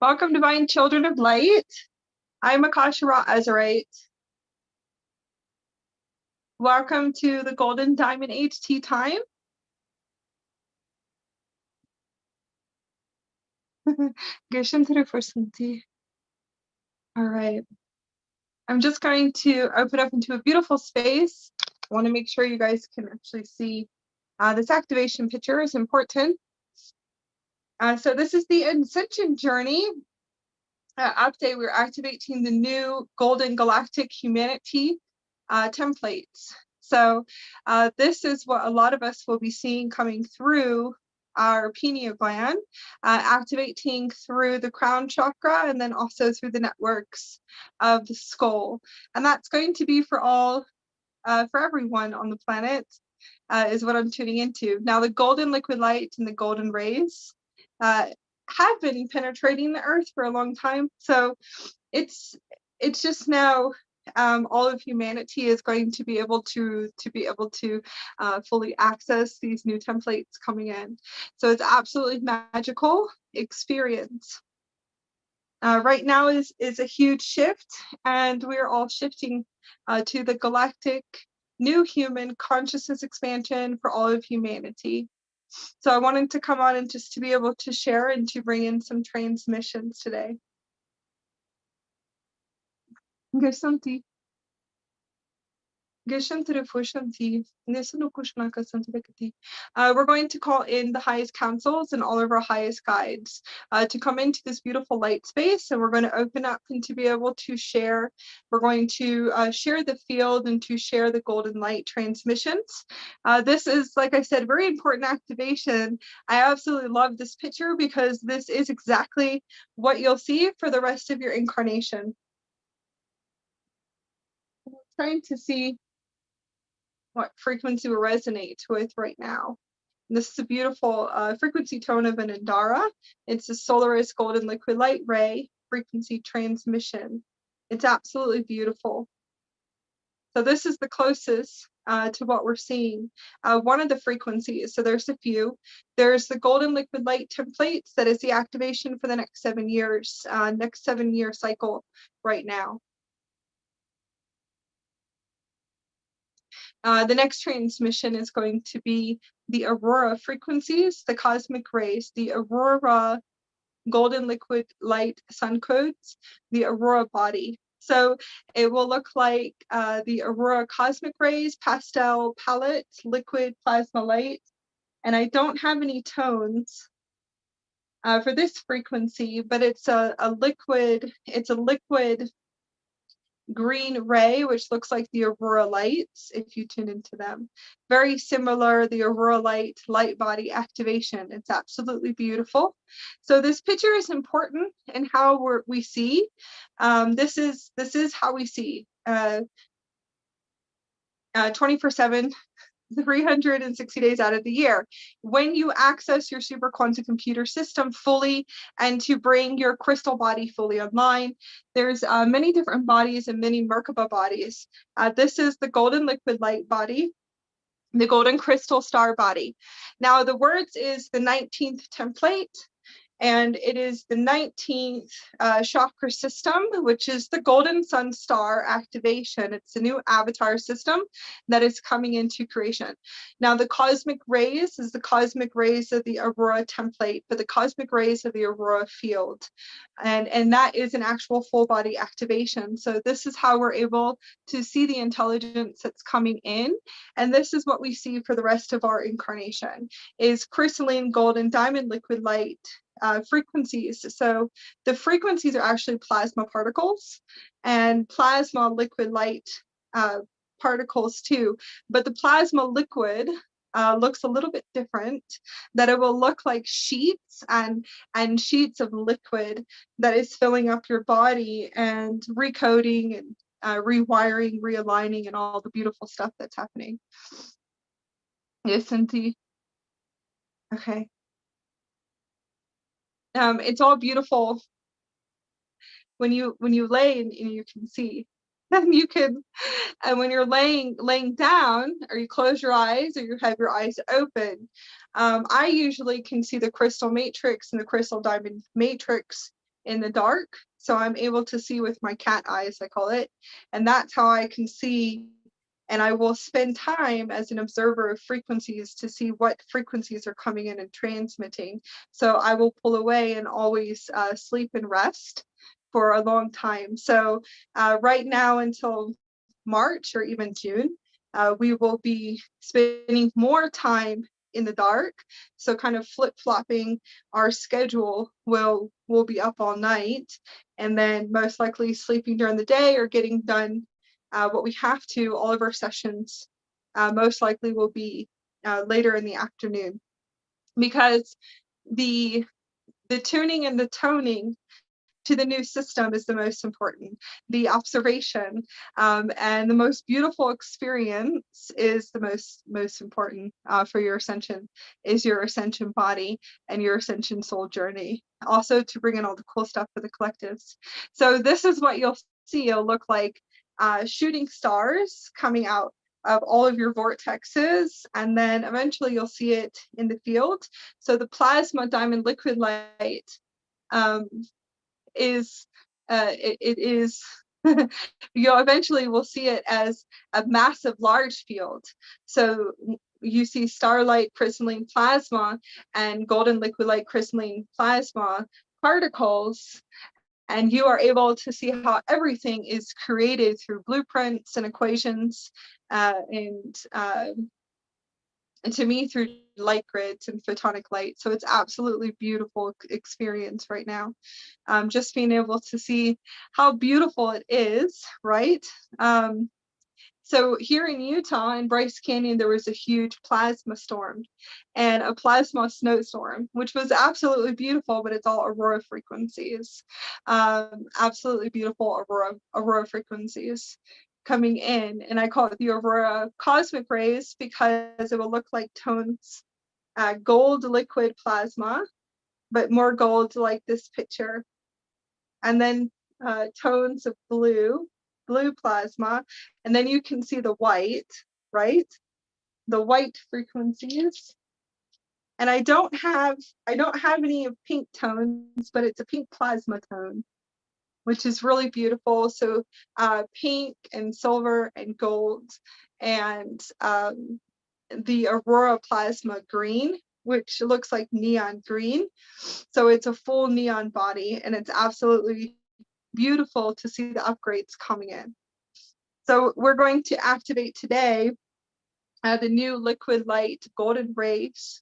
Welcome, divine children of light. I'm Akasha Ra Azurite. Welcome to the Golden Diamond Age tea time. Gershon to the first tea. All right. I'm just going to open up into a beautiful space. I want to make sure you guys can actually see this activation picture is important. So this is the Ascension journey. Update, we're activating the new Golden Galactic Humanity templates. So this is what a lot of us will be seeing coming through our pineal gland, activating through the crown chakra and then also through the networks of the skull. And that's going to be for all, for everyone on the planet, is what I'm tuning into. Now, the golden liquid light and the golden rays have been penetrating the earth for a long time. So it's just now all of humanity is going to be able to fully access these new templates coming in. So it's absolutely magical experience. Right now is a huge shift, and we're all shifting to the galactic new human consciousness expansion for all of humanity. So I wanted to come on and just to be able to share and to bring in some transmissions today. We're going to call in the highest councils and all of our highest guides to come into this beautiful light space, and we're going to open up and to be able to share. We're going to share the field and to share the golden light transmissions. This is, like I said, very important activation. I absolutely love this picture because this is exactly what you'll see for the rest of your incarnation. I'm trying to see what frequency we resonate with right now. And this is a beautiful frequency tone of an Andara. It's a Solaris golden liquid light ray frequency transmission. It's absolutely beautiful. So this is the closest to what we're seeing. One of the frequencies, so there's a few. There's the golden liquid light templates that is the activation for the next 7 years, next 7-year cycle right now. The next transmission is going to be the aurora frequencies, the cosmic rays, the aurora golden liquid light sun codes, the aurora body. So it will look like the aurora cosmic rays, pastel palette, liquid plasma light. And I don't have any tones for this frequency, but it's a liquid green ray, which looks like the aurora lights if you tune into them. Very similar, the aurora light body activation. It's absolutely beautiful. So this picture is important in how we see. This is how we see 24/7. 360 days out of the year. When you access your super quantum computer system fully and to bring your crystal body fully online, there's many different bodies and many Merkaba bodies. This is the golden liquid light body, the golden crystal star body. Now the words is the 19th template, and it is the 19th chakra system, which is the golden sun star activation. It's a new avatar system that is coming into creation. Now, the cosmic rays is the cosmic rays of the aurora template, but the cosmic rays of the aurora field. And that is an actual full body activation. So this is how we're able to see the intelligence that's coming in. And this is what we see for the rest of our incarnation, is crystalline golden diamond liquid light frequencies. So the frequencies are actually plasma particles and plasma liquid light particles too. But the plasma liquid looks a little bit different, that it will look like sheets and sheets of liquid that is filling up your body and recoding and rewiring, realigning, and all the beautiful stuff that's happening. Yes, Cindy. Okay. It's all beautiful when you lay and you can see. Then you can, and when you're laying down, or you close your eyes or you have your eyes open, I usually can see the crystal matrix and the crystal diamond matrix in the dark. So I'm able to see with my cat eyes, I call it. And that's how I can see. And I will spend time as an observer of frequencies to see what frequencies are coming in and transmitting. So I will pull away and always sleep and rest for a long time. So right now until March or even June, we will be spending more time in the dark. So kind of flip-flopping our schedule. We'll be up all night and then most likely sleeping during the day or getting done what we have to. All of our sessions most likely will be later in the afternoon, because the tuning and the toning to the new system is the most important. The observation and the most beautiful experience is the most important for your ascension, is your ascension body and your ascension soul journey. Also to bring in all the cool stuff for the collectives. So this is what you'll see. It'll look like shooting stars coming out of all of your vortexes, and then eventually you'll see it in the field. So the plasma diamond liquid light is it is you eventually will see it as a massive large field. So you see starlight crystalline plasma and golden liquid light crystalline plasma particles, and you are able to see how everything is created through blueprints and equations and to me through light grids and photonic light. So it's absolutely beautiful experience right now. Just being able to see how beautiful it is, right? So here in Utah, in Bryce Canyon, there was a huge plasma storm and a plasma snowstorm, which was absolutely beautiful, but it's all aurora frequencies. Absolutely beautiful aurora frequencies coming in. And I call it the aurora cosmic rays because it will look like tones, gold liquid plasma, but more gold like this picture. And then tones of blue plasma, and then you can see the white, right? The white frequencies. And I don't have any of pink tones, but it's a pink plasma tone, which is really beautiful. So pink and silver and gold, and the aurora plasma green, which looks like neon green. So it's a full neon body, and it's absolutely beautiful to see the upgrades coming in. So we're going to activate today the new liquid light golden rays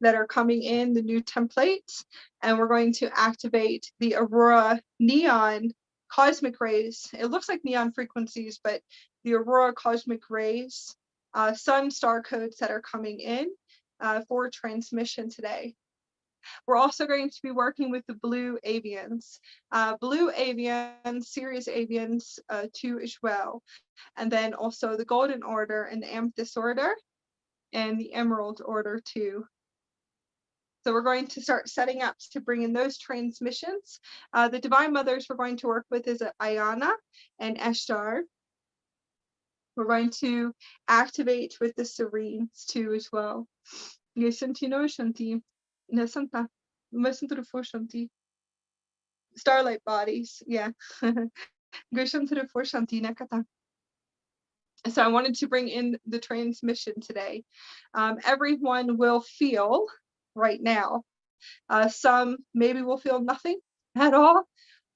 that are coming in, the new templates, and we're going to activate the aurora neon cosmic rays. It looks like neon frequencies, but the aurora cosmic rays, sun star codes that are coming in for transmission today. We're also going to be working with the blue avians, Sirius avians too as well. And then also the golden order and the amethyst order and the emerald order too. So we're going to start setting up to bring in those transmissions. The divine mothers we're going to work with is Ayana and Eshtar. We're going to activate with the serenes too as well. Starlight bodies, yeah. So I wanted to bring in the transmission today. Everyone will feel right now. Some maybe will feel nothing at all,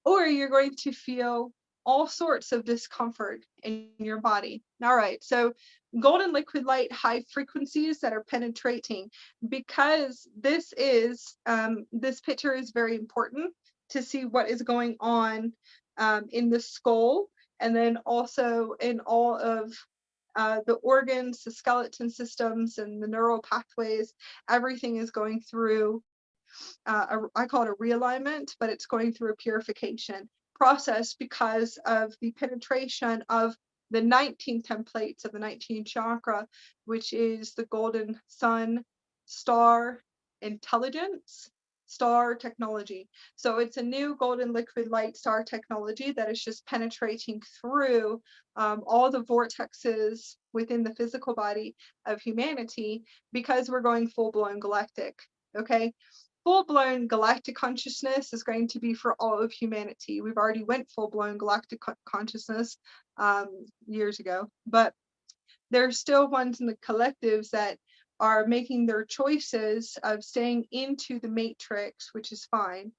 or you're going to feel all sorts of discomfort in your body. All right, so golden liquid light, high frequencies that are penetrating, because this picture is very important to see what is going on in the skull, and then also in all of the organs, the skeleton systems, and the neural pathways. Everything is going through, I call it a realignment, but it's going through a purification process because of the penetration of the 19 templates of the 19 chakra, which is the golden sun, star, intelligence, star technology. So it's a new golden liquid light star technology that is just penetrating through all the vortexes within the physical body of humanity, because we're going full-blown galactic. Okay, full-blown galactic consciousness is going to be for all of humanity. We've already went full-blown galactic consciousness years ago, but there's still ones in the collectives that are making their choices of staying into the matrix, which is fine.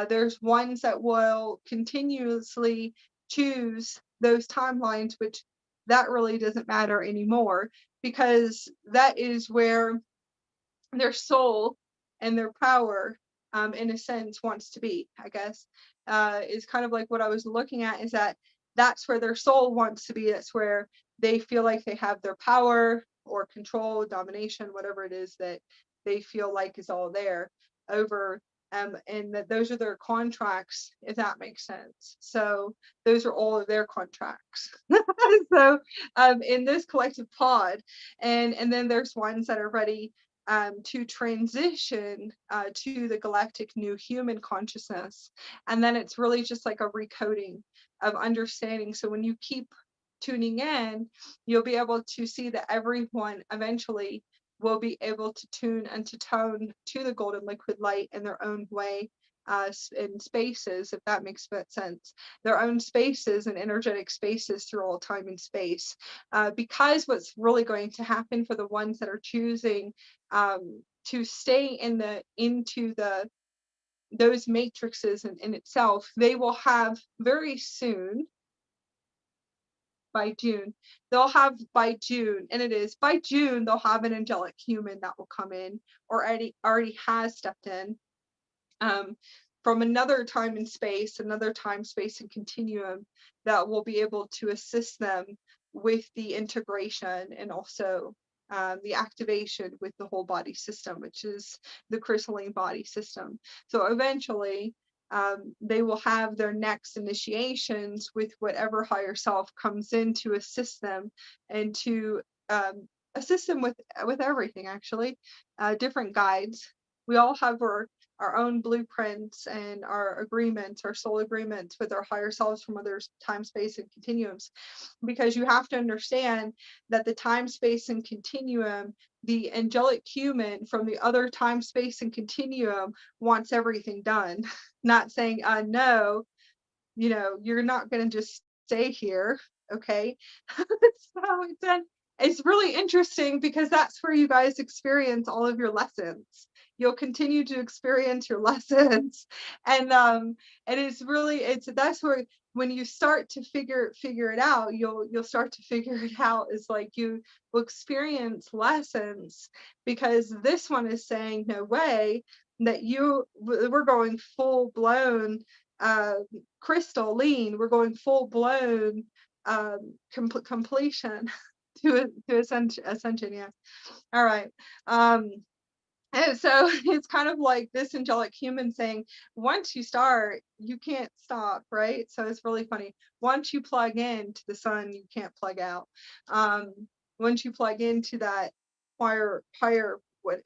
There's ones that will continuously choose those timelines, which that really doesn't matter anymore, because that is where their soul and their power, in a sense, wants to be, I guess. Is kind of like what I was looking at, is that that's where their soul wants to be. That's where they feel like they have their power or control, domination, whatever it is that they feel like is all there over, and that those are their contracts, if that makes sense. So those are all of their contracts. So in this collective pod, and then there's ones that are ready to transition to the galactic new human consciousness. And then it's really just like a recoding of understanding. So when you keep tuning in, you'll be able to see that everyone eventually will be able to tune and to tone to the golden liquid light in their own way, in spaces, if that makes sense, their own spaces and energetic spaces through all time and space. Because what's really going to happen for the ones that are choosing to stay into those matrices in itself, they will have very soon, by June, by June, and it is by June, they'll have an angelic human that will come in, or already has stepped in, from another time and space, and continuum, that will be able to assist them with the integration and also the activation with the whole body system, which is the crystalline body system. So eventually, they will have their next initiations with whatever higher self comes in to assist them, and to assist them with everything, actually. Different guides. We all have our own blueprints and our agreements, our soul agreements with our higher selves from other time, space, and continuums. Because you have to understand that the time, space, and continuum, the angelic human from the other time, space, and continuum wants everything done. Not saying, no, you're not going to just stay here, okay? So it's really interesting, because that's where you guys experience all of your lessons. You'll continue to experience your lessons, and that's where, when you start to figure it out, you'll start to figure it out. Is like you will experience lessons, because this one is saying, no way, that we're going full blown crystalline, we're going full blown completion to ascension. Yeah. All right. And so it's kind of like this angelic human saying, once you start, you can't stop, right? So it's really funny. Once you plug in to the sun, you can't plug out. Once you plug into that higher,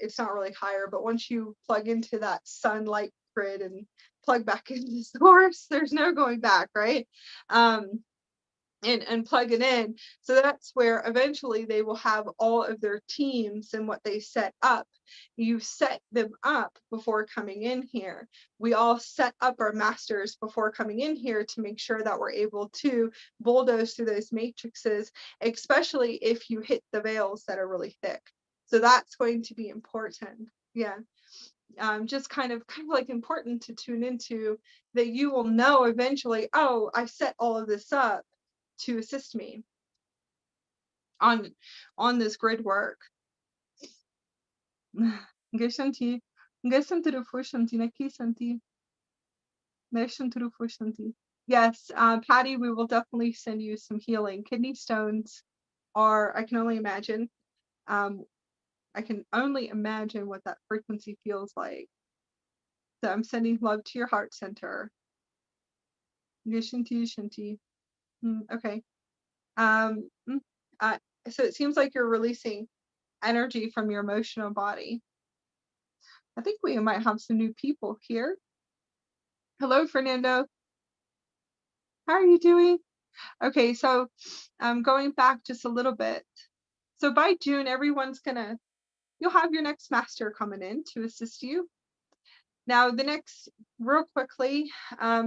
it's not really higher, but once you plug into that sunlight grid and plug back into the source, there's no going back, right? And plug it in. So that's where eventually they will have all of their teams and what they set up. You set them up before coming in here. We all set up our masters before coming in here to make sure that we're able to bulldoze through those matrices, especially if you hit the veils that are really thick. So that's going to be important. Yeah. Just kind of like important to tune into, that you will know eventually, oh, I set all of this up to assist me on this grid work. Yes, Patty, we will definitely send you some healing. Kidney stones are, I can only imagine. I can only imagine what that frequency feels like. So I'm sending love to your heart center. Shanti. Okay. So it seems like you're releasing energy from your emotional body. I think we might have some new people here. Hello, Fernando. How are you doing? Okay, so I'm going back just a little bit. So by June, you'll have your next master coming in to assist you. Now, the next, real quickly,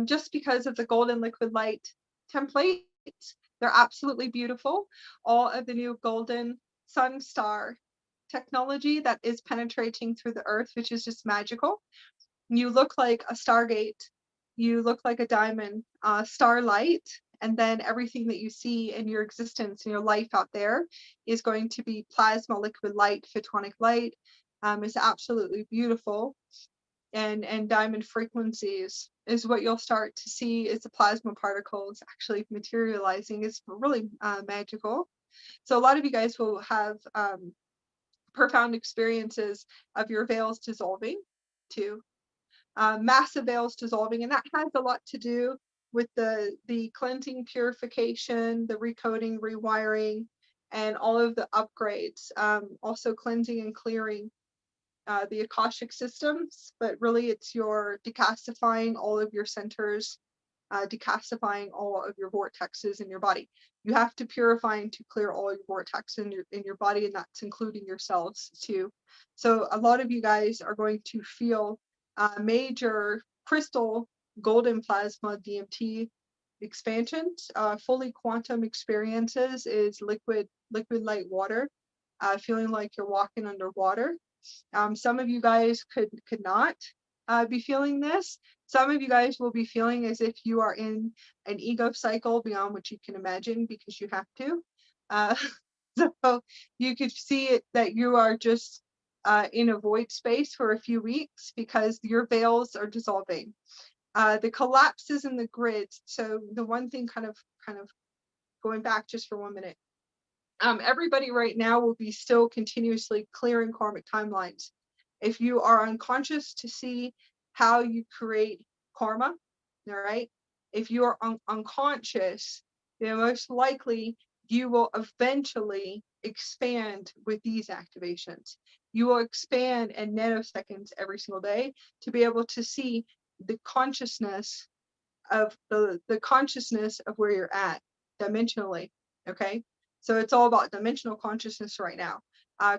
just because of the golden liquid light templates, they're absolutely beautiful. All of the new golden sun star technology that is penetrating through the earth, which is just magical. You look like a stargate, you look like a diamond, starlight, and then everything that you see in your existence and your life out there is going to be plasma liquid light, photonic light. It's absolutely beautiful. And diamond frequencies is what you'll start to see is the plasma particles actually materializing. It's really magical. So a lot of you guys will have profound experiences of your veils dissolving too. Massive veils dissolving, and that has a lot to do with the cleansing, purification, the recoding, rewiring, and all of the upgrades. Also cleansing and clearing the Akashic systems, but really it's your decalcifying all of your centers, decalcifying all of your vortexes in your body. You have to purify and to clear all your vortex in your body, and that's including yourselves too. So a lot of you guys are going to feel major crystal golden plasma DMT expansions. Fully quantum experiences is liquid light water, feeling like you're walking underwater. Some of you guys could not be feeling this. Some of you guys will be feeling as if you are in an ego cycle beyond what you can imagine because you have to. Uh, so you could see it that you are just in a void space for a few weeks because your veils are dissolving. The collapses in the grids. So the one thing kind of going back just for 1 minute. Everybody right now will be still continuously clearing karmic timelines. If you are unconscious to see how you create karma, all right? If you are unconscious, then most likely you will eventually expand with these activations. You will expand in nanoseconds every single day to be able to see the consciousness of the consciousness of where you're at dimensionally. Okay, so it's all about dimensional consciousness right now.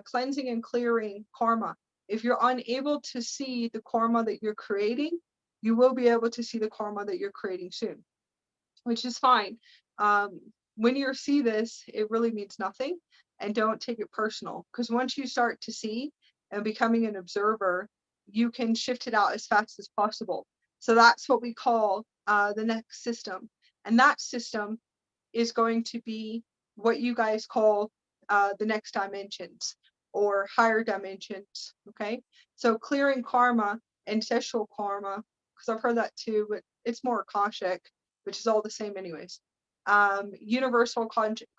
Cleansing and clearing karma. If you're unable to see the karma that you're creating, you will be able to see the karma that you're creating soon, which is fine. When you see this, it really means nothing, and don't take it personal, because once you start to see and becoming an observer, you can shift it out as fast as possible. So that's what we call the next system, and that system is going to be what you guys call the next dimensions or higher dimensions. Okay, so clearing karma, ancestral karma, because I've heard that too, but it's more Akashic, which is all the same anyways. Universal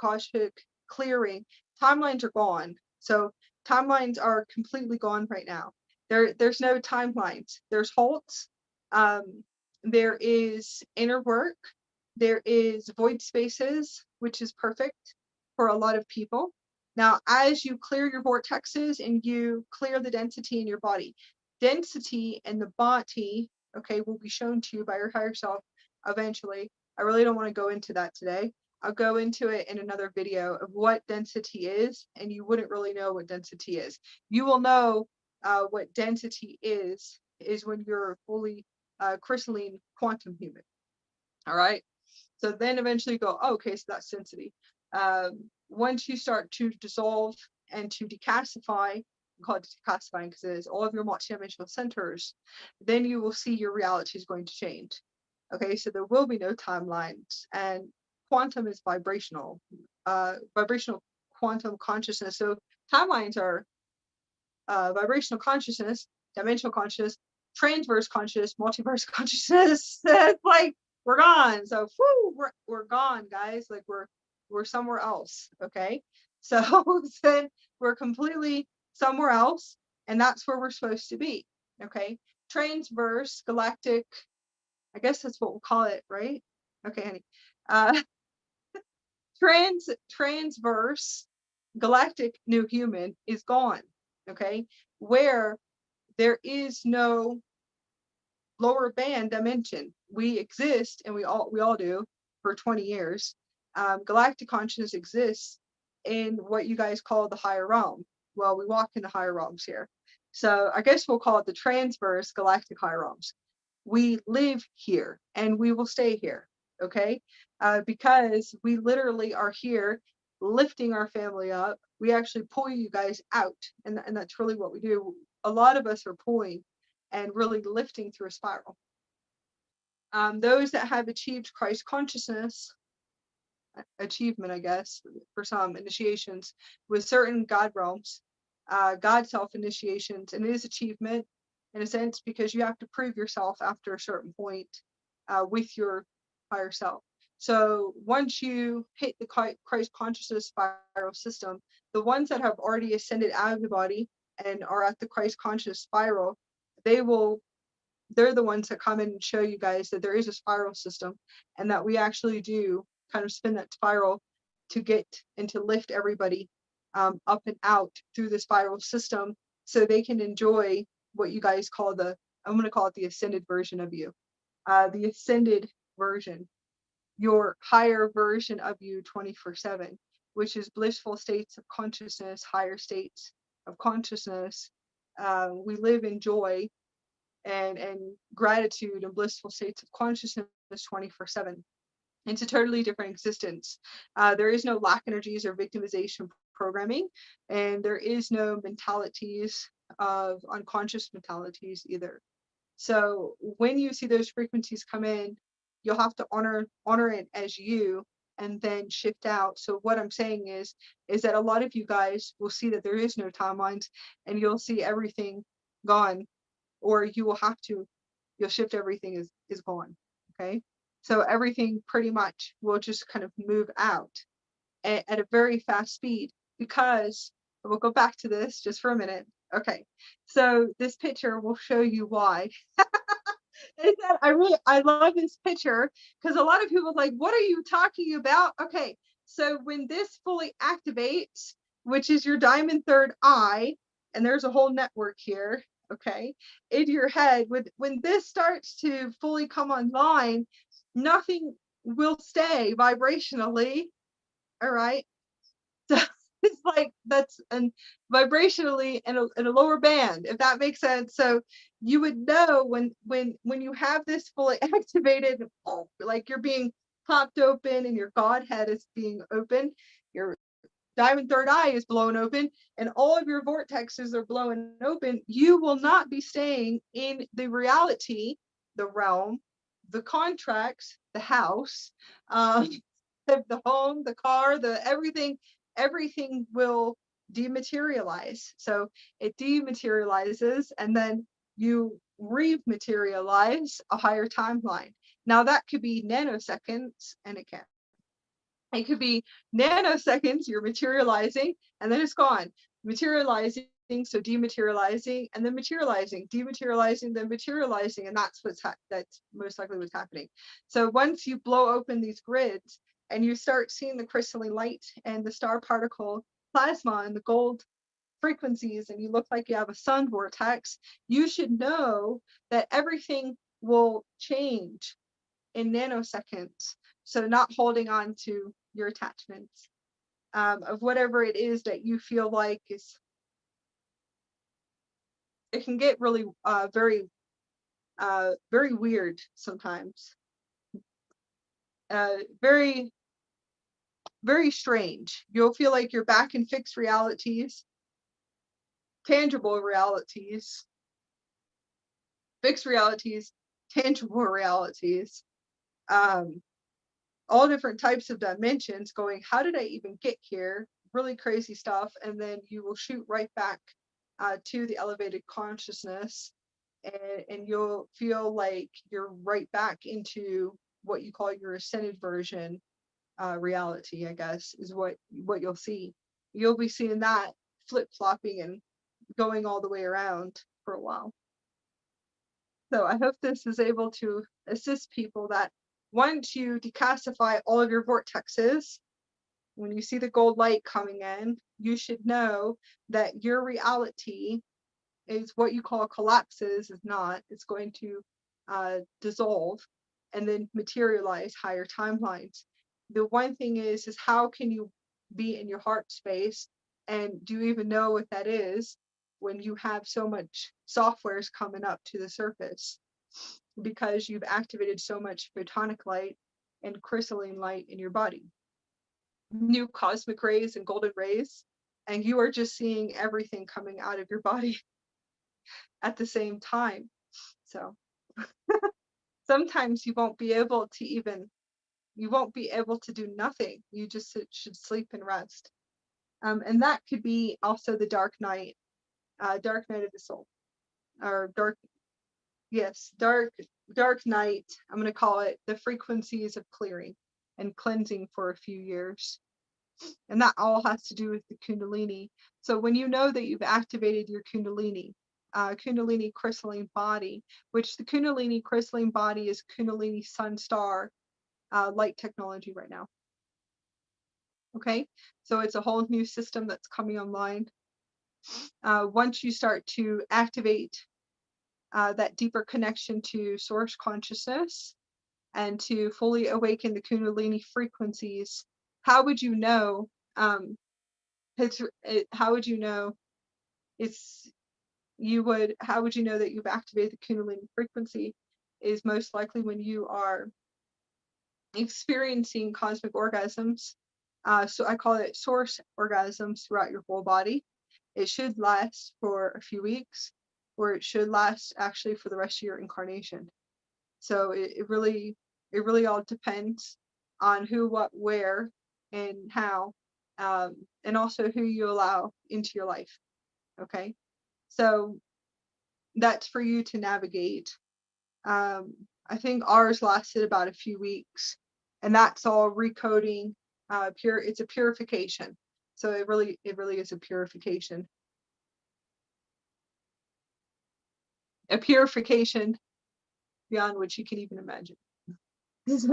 Akashic clearing. Timelines are gone. So timelines are completely gone right now. There's no timelines. There's halts. There is inner work. There is void spaces, which is perfect for a lot of people. Now, as you clear your vortexes and you clear the density in your body, density in the body, okay, will be shown to you by your higher self eventually. I really don't want to go into that today. I'll go into it in another video of what density is, and you wouldn't really know what density is. You will know what density is when you're fully crystalline quantum human. All right. So then eventually you go, oh, okay, so that's density. Once you start to dissolve and to decalcify, we call it decalcifying because it is all of your multidimensional centers, then you will see your reality is going to change. Okay, so there will be no timelines, and quantum is vibrational, vibrational quantum consciousness. So timelines are vibrational consciousness, dimensional consciousness, transverse consciousness, multiverse consciousness. It's like we're gone. So we're gone, guys. Like we're somewhere else. Okay. So then we're completely somewhere else, and that's where we're supposed to be. Okay. Transverse, galactic, I guess that's what we'll call it, right? Okay, honey. Uh transverse galactic new human is gone. Okay, where there is no lower band dimension. We exist, and we all do, for 20 years. Galactic consciousness exists in what you guys call the higher realm. Well, we walk in the higher realms here. So I guess we'll call it the transverse galactic higher realms. We live here and we will stay here, okay? Because we literally are here lifting our family up. We actually pull you guys out, and that's really what we do. A lot of us are pulling and really lifting through a spiral. Those that have achieved Christ consciousness, achievement, I guess, for some initiations with certain God realms, God self initiations, and it is achievement in a sense because you have to prove yourself after a certain point with your higher self. So once you hit the Christ consciousness spiral system, the ones that have already ascended out of the body and are at the Christ conscious spiral, they're the ones that come in and show you guys that there is a spiral system and that we actually do kind of spin that spiral to get and to lift everybody up and out through the spiral system so they can enjoy what you guys call I'm going to call it the ascended version of you. The ascended version, your higher version of you 24/7, which is blissful states of consciousness, higher states of consciousness. We live in joy and gratitude and blissful states of consciousness 24/7. It's a totally different existence. There is no lack energies or victimization programming, and there is no mentalities of unconscious mentalities either. So when you see those frequencies come in, you'll have to honor it as you and then shift out. So what I'm saying is that a lot of you guys will see that there is no timelines and you'll see everything gone, or you'll shift everything is gone. Okay. So everything pretty much will just kind of move out at a very fast speed because we'll go back to this just for a minute. Okay. So this picture will show you why. I love this picture because a lot of people are like, what are you talking about? Okay. So when this fully activates, which is your diamond third eye, and there's a whole network here, okay, in your head, when this starts to fully come online, nothing will stay vibrationally. All right. So it's like that's and vibrationally in a lower band, if that makes sense. So you would know when you have this fully activated, like you're being popped open and your Godhead is being open, your diamond third eye is blown open, and all of your vortexes are blown open, you will not be staying in the reality, the realm, the contracts, the house, the home, the car, the everything will dematerialize. So it dematerializes and then you rematerialize a higher timeline. Now that could be nanoseconds, and it could be nanoseconds, you're materializing and then it's gone. Materializing, so dematerializing, and then materializing, dematerializing, then materializing, and that's that's most likely what's happening. So once you blow open these grids and you start seeing the crystalline light and the star particle plasma and the gold frequencies, and you look like you have a sun vortex, you should know that everything will change in nanoseconds. So not holding on to your attachments of whatever it is that you feel like it can get really very weird sometimes. Very, very strange. You'll feel like you're back in fixed realities, tangible realities, fixed realities, tangible realities, all different types of dimensions going, how did I even get here? Really crazy stuff. And then you will shoot right back to the elevated consciousness, and you'll feel like you're right back into what you call your ascended version reality, I guess, is what you'll see. You'll be seeing that flip-flopping and going all the way around for a while. So I hope this is able to assist people that once you decalcify all of your vortexes, when you see the gold light coming in, you should know that your reality is what you call collapses, is not. It's going to dissolve and then materialize higher timelines. The one thing is how can you be in your heart space, and do you even know what that is? when you have so much softwares coming up to the surface, because you've activated so much photonic light and crystalline light in your body, new cosmic rays and golden rays, and you are just seeing everything coming out of your body at the same time. So sometimes you won't be able to do nothing. You just should sleep and rest. And that could be also the dark night of the soul, or dark night. I'm going to call it the frequencies of clearing and cleansing for a few years. And that all has to do with the Kundalini. So when you know that you've activated your Kundalini crystalline body, which the Kundalini crystalline body is Kundalini sun star light technology right now. Okay, so it's a whole new system that's coming online. Once you start to activate that deeper connection to source consciousness and to fully awaken the Kundalini frequencies, how would you know? How would you know how would you know that you've activated the Kundalini frequency? Is most likely when you are experiencing cosmic orgasms. So I call it source orgasms throughout your whole body. It should last for a few weeks, or it should last actually for the rest of your incarnation. So it really all depends on who, what, where, and how, and also who you allow into your life. Okay, so that's for you to navigate. I think ours lasted about a few weeks, and that's all recoding. It's a purification. So it really is a purification. A purification beyond which you can even imagine. It's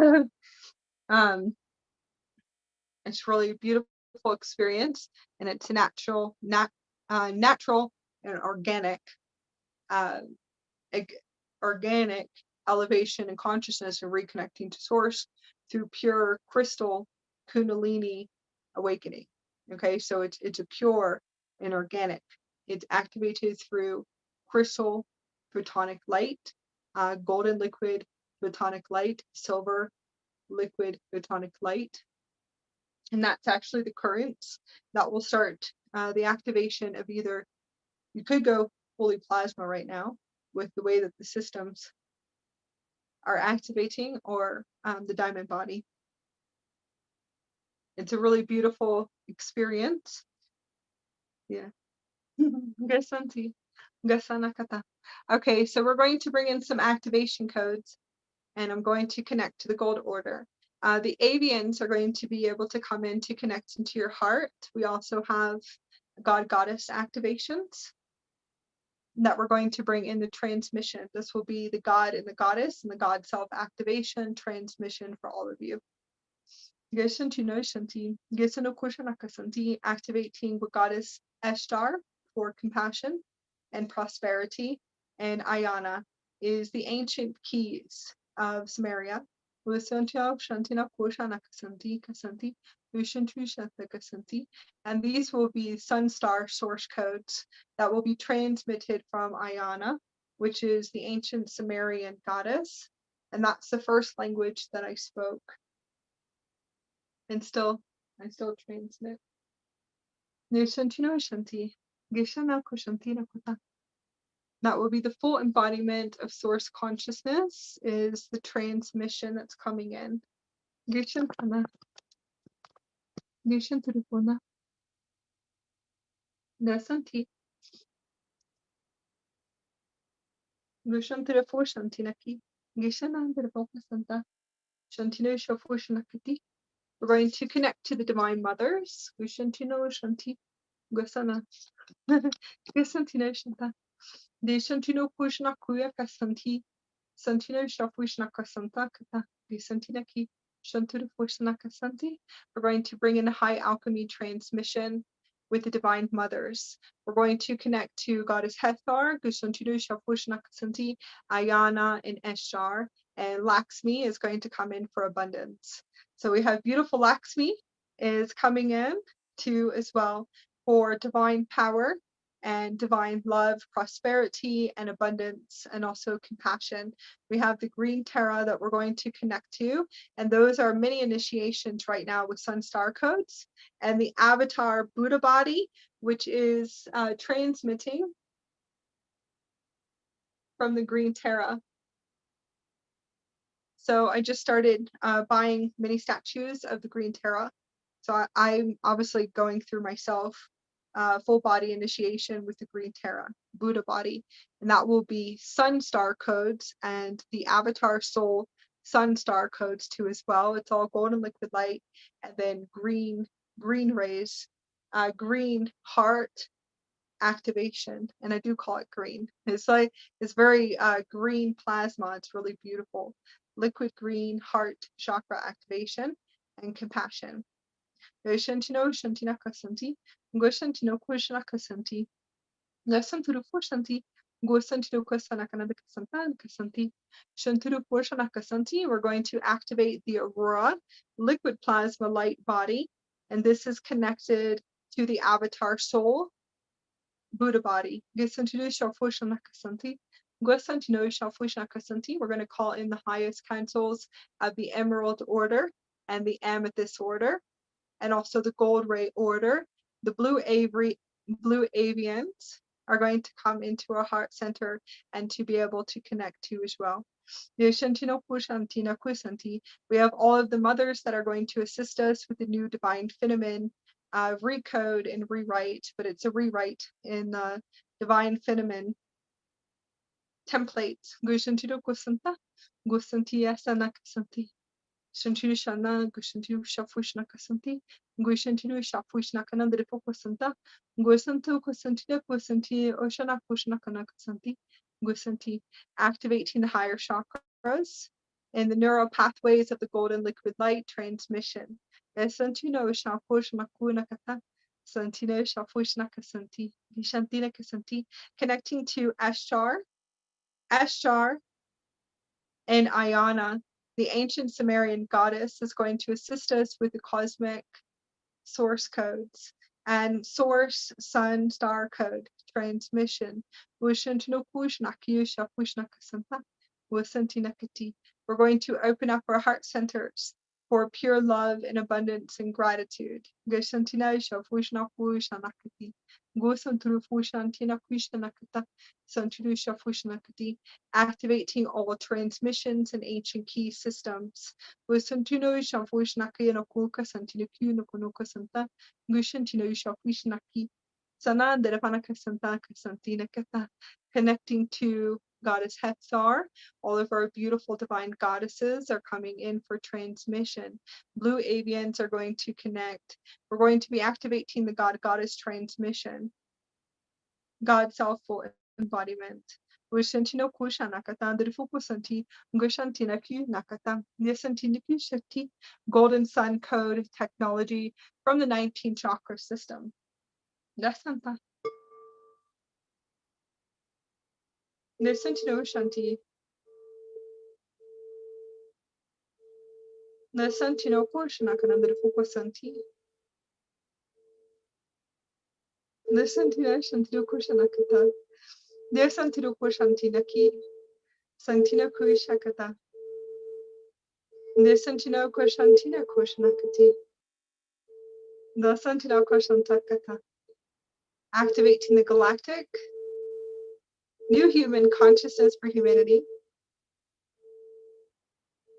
really a beautiful experience, and it's a natural and organic elevation and consciousness and reconnecting to source through pure crystal Kundalini awakening. Okay, so it's a pure and organic. It's activated through crystal photonic light, golden liquid photonic light, silver liquid photonic light. And that's actually the currents that will start the activation of either, you could go fully plasma right now with the way that the systems are activating, or the diamond body. It's a really beautiful experience. Yeah. Okay, so we're going to bring in some activation codes, and I'm going to connect to the gold order. The avians are going to be able to come in to connect into your heart. We also have God Goddess activations that we're going to bring in the transmission. This will be the God and the Goddess and the God self activation transmission for all of you. Activating with Goddess Eshtar for compassion and prosperity, and Ayana is the ancient keys of Samaria. And these will be sun star source codes that will be transmitted from Ayana, which is the ancient Sumerian goddess, and that's the first language that I spoke, and I still transmit. That will be the full embodiment of source consciousness, is the transmission that's coming in. We're going to connect to the divine mothers. We're going to bring in high alchemy transmission with the divine mothers. We're going to connect to Goddess Hethar, Ayana, and Eshtar, and Lakshmi is going to come in for abundance. So we have beautiful Lakshmi is coming in too as well for divine power and divine love, prosperity, and abundance, and also compassion. We have the green Terra that we're going to connect to, and those are mini initiations right now with Sun Star codes, and the avatar Buddha body, which is transmitting from the green Terra. So I just started buying mini statues of the green Terra. So I'm obviously going through myself full body initiation with the green Terra, Buddha body, and that will be Sun Star codes and the Avatar Soul Sun Star codes too as well. It's all golden liquid light, and then green rays, green heart activation, and I do call it green. It's like it's very green plasma. It's really beautiful. Liquid green heart chakra activation and compassion. Shantino Shantina Kasanti, Goshantino Kushana Kasanti, Nasanturu Fushanti, Gosantino Kosanakananda Kasantan Kasanti, Shanturu Fushana Kasanti. We're going to activate the Aurora liquid plasma light body, and this is connected to the avatar soul Buddha body. Gesantino Shafushana Kasanti. Gosantino Shafushana Kasanti. We're going to call in the highest councils of the Emerald Order and the Amethyst Order, and also the Gold Ray Order. The blue avians are going to come into our heart center and to be able to connect to as well. We have all of the mothers that are going to assist us with the new divine phenomenon recode and rewrite, but it's a rewrite in the divine phenomenon template. Shantinu Shana, Gushantinu Shafushna Kasanti, Gushantinu Shafushna Kanandri Fokosanta, Gusantu Kosantina Kosanti, Oshana Kushna Kanakasanti, Gusanti, activating the higher chakras and the neural pathways of the golden liquid light transmission. Santino Shafushna Kunakata, Santino Shafushna Kasanti, Shantina Kasanti, connecting to Ashtar, and Ayana. The ancient Sumerian goddess is going to assist us with the cosmic source codes and source sun star code transmission. We're going to open up our heart centers for pure love and abundance and gratitude. Activating all transmissions and ancient key systems. Connecting to Goddess Hethar. All of our beautiful divine goddesses are coming in for transmission. Blue avians are going to connect. We're going to be activating the God-Goddess transmission. God self-full embodiment. Vishantino Kusha Nakata, Drifukusanti, Gushantina Q Nakata, Nisantiniki Shakti, Golden Sun Code technology from the 19 chakra system. Dasanta. Nisantino Shanti. Nisantino Kushanakana, Drifukusanti. Nisantino Shantino Kushanakata. Nisantino Kushantinaki. Santina Kuishakata. Nisantino Kushantina Kushanakati. The Santino Kushantakata. Activating the galactic. New human consciousness for humanity.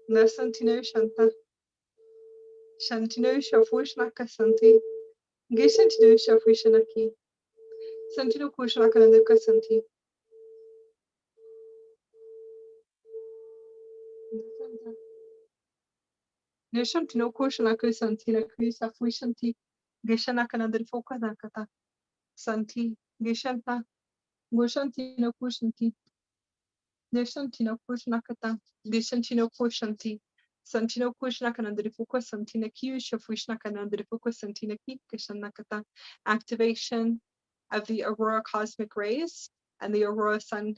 Nasantino Shanta. Shantino Shafushnaka Santi. Gisantino Shafushanaki. Santino Kushnakanuka Santi. Nishantino Kushnaku Santina Krisa Fushanti. Gishanakanadir Fokanakata. Santi. Gishanta. Gushantino Kushanti. Nishantino Kushnakata. Gishantino Kushanti. Santino Kushnakandrifuka Santina Q Shafushnakandrifuka Santina Ki Kishanakata. Activation of the Aurora cosmic rays and the Aurora sun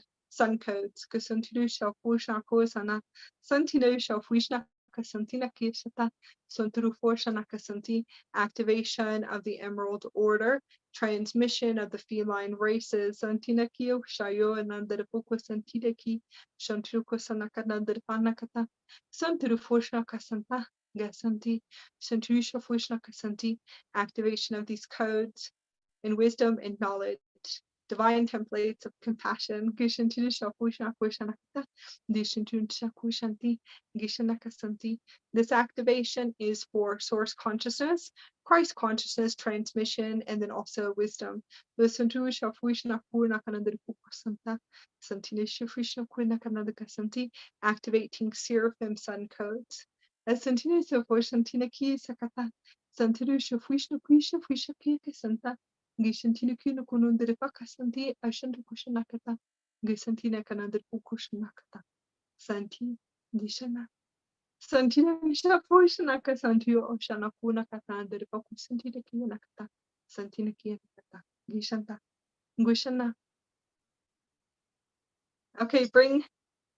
codes. Kusantino Shafushnako Sana Santino Shafushnaka Kasantina Kisata, Sonturu Forshana Kasanti, activation of the Emerald Order, transmission of the feline races, Santina Kio, Shayo, and Nandarapuka Santidaki, Shantruko Sanakanadarpanakata, Santuru Forshana Kasanta, Gasanti, Santrusha Forshana Kasanti, activation of these codes in wisdom and knowledge. Divine templates of compassion. This activation is for source consciousness, Christ consciousness, transmission, and then also wisdom. Activating seraphim sun codes. Gishantina kino kunundere pakasanti ashantu kushanakata. Gisantina kanander ukushanakata. Santi dishana. Santina visha fushanaka santio oshanakuna katandere pakusantina kiyanakata. Santina kiyanakata. Gishanta. Gushana. Okay, bring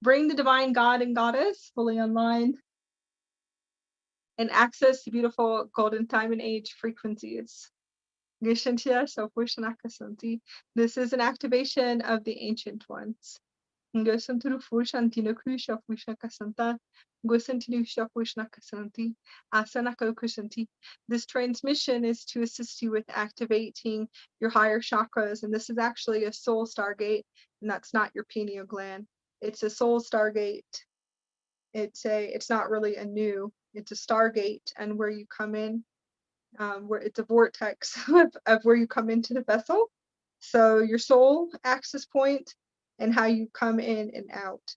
the divine God and goddess fully online and access the beautiful golden time and age frequencies. This is an activation of the ancient ones. This transmission is to assist you with activating your higher chakras, and this is actually a soul stargate, and that's not your pineal gland. It's a soul stargate. It's not really a new, it's a stargate, and where you come in, where it's a vortex of where you come into the vessel. So your soul access point and how you come in and out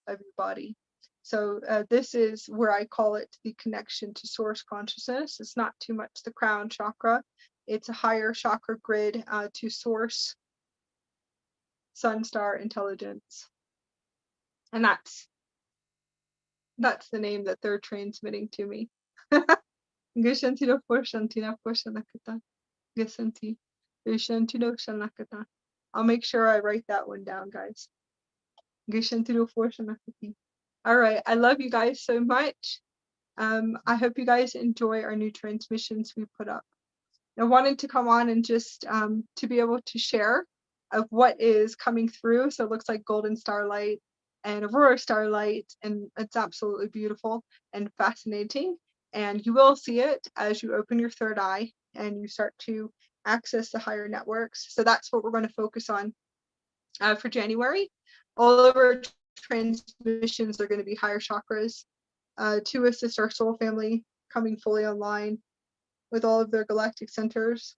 of your body. So this is where I call it the connection to source consciousness. It's not too much the crown chakra. It's a higher chakra grid to source sun star intelligence. And that's the name that they're transmitting to me. I'll make sure I write that one down, guys. All right, I love you guys so much. I hope you guys enjoy our new transmissions we put up. I wanted to come on and just to be able to share of what is coming through. So it looks like golden starlight and aurora starlight, and it's absolutely beautiful and fascinating. And you will see it as you open your third eye and you start to access the higher networks. So that's what we're going to focus on for January. All of our transmissions are going to be higher chakras to assist our soul family coming fully online with all of their galactic centers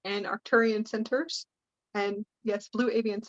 and Arcturian centers, and yes, blue avian